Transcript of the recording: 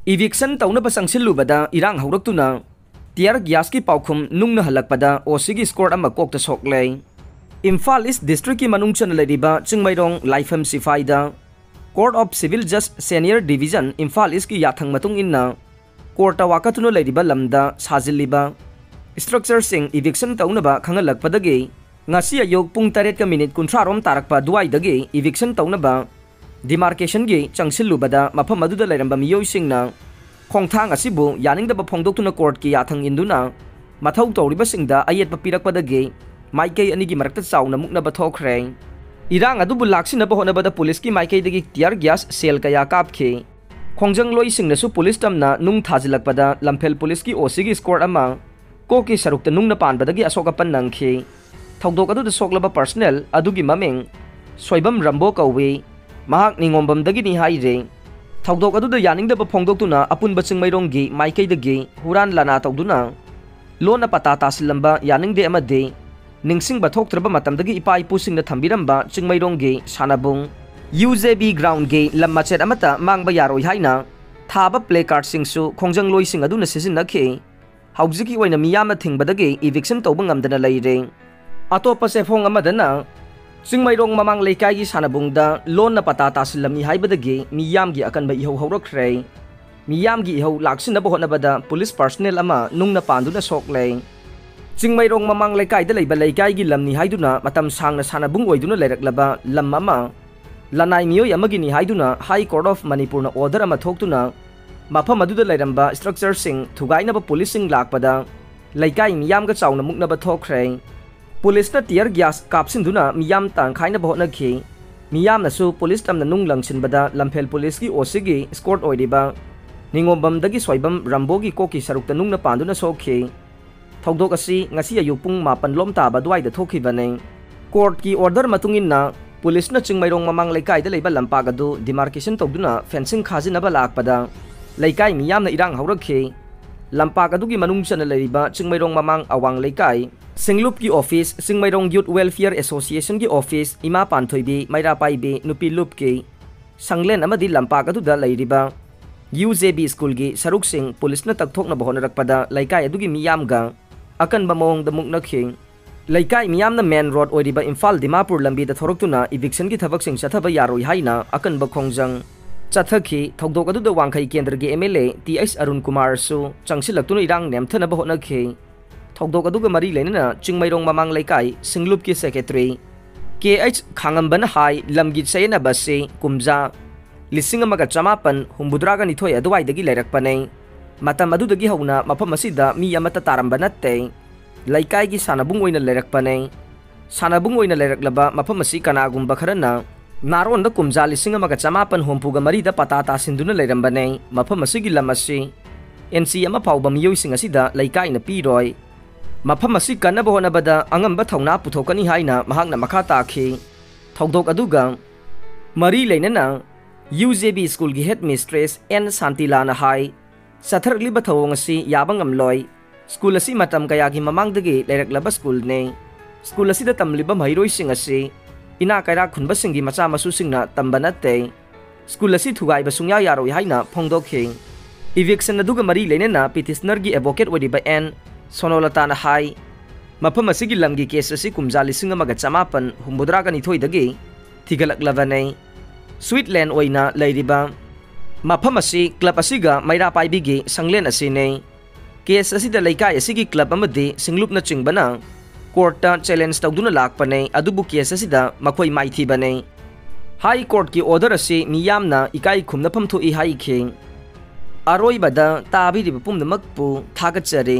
eviction तौनब संगसिल्लुबदा इरांग हौरक्तुना टियर ग्यास की पाउखुम नुंगना हलकपदा ओसीगी स्कोर अमा कोकता सोकले इम्फाल ईस्ट डिस्ट्रिक्ट की मनुंग चन लेरिबा चिंगमैरोंग लाइफम सिफाइदा court of civil judge senior division Imphal East की याथंग मतुंग इन्ना कोर्ट वाकतुनो लेरिबा लमदा साजिल्लिबा स्ट्रक्चर सिंग इविक्शन तौनबा खंगलकपदगी ngasi ayok pung 8:30 rom tarakpa duai dagi eviction taunaba demarcation gi changsilubada mafam aduda lairamba miyoi singna khongthang asibu yaningdaba phongdoktuna court ki yathang induna mathau tawriba singda ayet papirakpadagi maikei ani gi marakta chauna mukna bathokre irang adubu laksinaba honabada police ki maikei dagi tear gas sel kaya kapkhe khongjang loi singna su police tamna nung thajilakpada lamphel police ki oc gi score ama ko ki sarukta nungna panbadagi asokapan nangkhe थौदोक अदुद सोकलबा personal अदुगी ममिंग सोइबम रंबो कौवे महाक निंगोंबम दगिनी हाइरे थौदोक अदुद यानिंगदब फोंगदोक्तुना अपुनबा चिंगमैरोंगी माइकैदगी हुरान लाना तौदुना लोना पता तासिलंबा यानिंगदे अमदे निंगसिंग बथोक्त्रबा मतमदगी इपा इपुसिंगना थंबिरंबा चिंगमैरोंगी सानाबुंग यूजेबी ग्राउंड गे लम्माचेट अमता मांगबा यारोय हाइना थाबा प्ले कार्ड सिंगसु खोंजंग लोइसिंग अदुना सिजिनखे हौजिकी ओइना मियामना थिंगबदगी इविक्शन तौबा ngamdana leire अतोप सेफोंग अमदना चिंगमैरोंग ममांग लेकाई सानाबुंगदा लोन पता तासिलमी हाइबदगी मियामगी अकनबा इहौ हौरखरे मियामगी इहौ लाक्सिनबा होनबदा पुलिस पर्सनल अमा नुंगना पांदुना सोकले चिंगमैरोंग ममांग लेकाईदा लैबा लेकाईगी लमनी हाइदुना मतम सांगना सानाबुंग ओइदुना लेरक्लबा लम अमा लनाई मियोय अमगिनी हाइदुना हाई कोर्ट ऑफ मणिपुरना ऑर्डर अमा थोक्तुना मफम अदुदा लेरंबा स्ट्रक्चर सिंग थुगाइनबा पुलिस सिंग लाकपदा लेकाई मियामगा चाउना मुकनबा थोखरे पुलिस टियर ग्यास कापसिंदुना मियाम तांखाइना बहोनखि मियामनसु पुलिस तमना नुंग लंगसिनबदा लम्फेल पुलिस की ओसीगी स्कोर्ट ओइरिबा निंगोंबमदगी सोइबम रंबोगी कोकी सरुक्ता नुंगना पांदुना सोखि थौदोक असि ngasi ayuk pung 8 lom taba duaida thokibane court की ऑर्डर मतुंगिना पुलिसना चिंगमैरोंग ममांग लेकाइदा लेबा लंपागदु डिमार्केशन तौदुना फेंसिंग खाजिनबा लाकपदा लेकाई मियामना इरांग हौरखि लंपागदुगी मनुंग चन लेरिबा चिंगमैरोंग ममांग अवांग लेकाई सिंगलुप की ऑफिस सिंगमैरोंग यूथ वेलफेयर एसोसिएशन की ऑफिस इमा पांथोइबी मैरा पाइबी नुपी लुप की संगलेन अमदी लंपाक अदुदा लैरिबा यूजेबी स्कूल की सरुक सिंह पुलिसना तकथोकना बहोनरकपदा लैकाई अदुगी मियामगा अकनबा मोंगदा मुकनखि लैकाई मियामना मेन रोड ओइरिबा इम्फाल दिमापुर लंबीदा थोरक्तुना इविक्शन की थबक सिंह चथबा यारोय हाइना अकनबा खोंजंग चथखि थौदोक अदुदा वांखै केंद्र के एमएलए टीएस अरुण कुमार सु चंगसिलक्तुना इरांग नेमथनबा होनखि थौदोक अदुगा मरी लेना चिंगमैरोंग ममांग लेकाई सिंगलुप की सेक्रेटरी KH खांगंबन हाई लमगी चयनबसे कुमजा 1958 अदुवाइदगी लेरकपने मतम अदुदगी हौना मफम असिदा मी अमता तारंबा नत्ते लैकाईगी सानाबुंग ओइना लेरकपने सानाबुंग ओइना लेरकलबा मफम असि कनागुंबा खरना नारोंदा कुमजा 1958 मरीदा पता तासिंदुना लेरंबने मफम असिगी लमसि NC अमा फाउबा मियोइसिंग असिदा लैकाईना पीरोय मफम असि कन्नबा होनबदा अंगंबा थौना पुथोकनी हाइना महाकना मखा ताखि थौदोक अदुगा मरी लेनना UJB स्कूल की हेड मिस्ट्रेस N शांतिलाना हाई सथरगलिबा थौंग असि याबंगमलोय स्कूल असि मतम कयागी ममांगदगी लेरकलबा स्कूल ने स्कूल असिदा तमलिबा महिरोइसिंग असि इना कैरा खुनबसिंगी मचा मसुसिंगना तंबा नत्ते स्कूल असि थुगाइबा सुंया यारोय हाइना फोंगदोखि इविक्शन अदुगा मरी लेनना पिटिशनर की एडवोकेट ओइरिबा N सोनोलता हाई मफम असिगी लमगी केस असि कुमजा 1958 थिगलक्लबने स्वीटलैंड ओइना लैरिबा मफम असि क्लब असिगा मैरा पाइबिगी संगलेन असिने केस असिदा लैकाई असिगी क्लब अमदि सिंगलुपना चिंगबना कोर्टा चैलेंज तौदुना लाकपने अदुबु केस असिदा मखोई माइथीबने हाई कोर्ट की ऑर्डर असि मियामना इकाई खुमनफम थोई हाइखे अरोइबदा ताबिरिबा पुमनमकपु थागतचरे